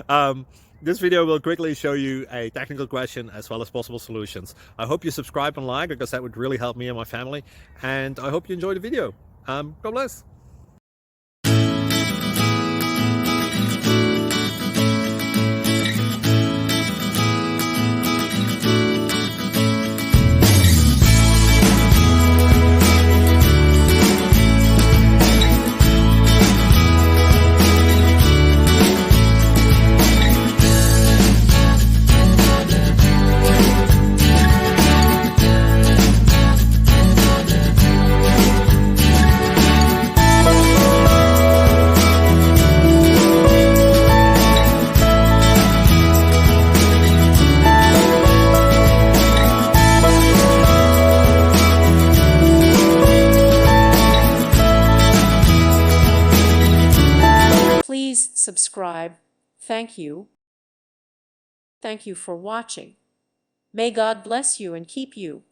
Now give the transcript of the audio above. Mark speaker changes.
Speaker 1: um, this video will quickly show you a technical question as well as possible solutions. I hope you subscribe and like, because that would really help me and my family. And I hope you enjoy the video. God bless.
Speaker 2: Please subscribe. Thank you. Thank you for watching. May God bless you and keep you.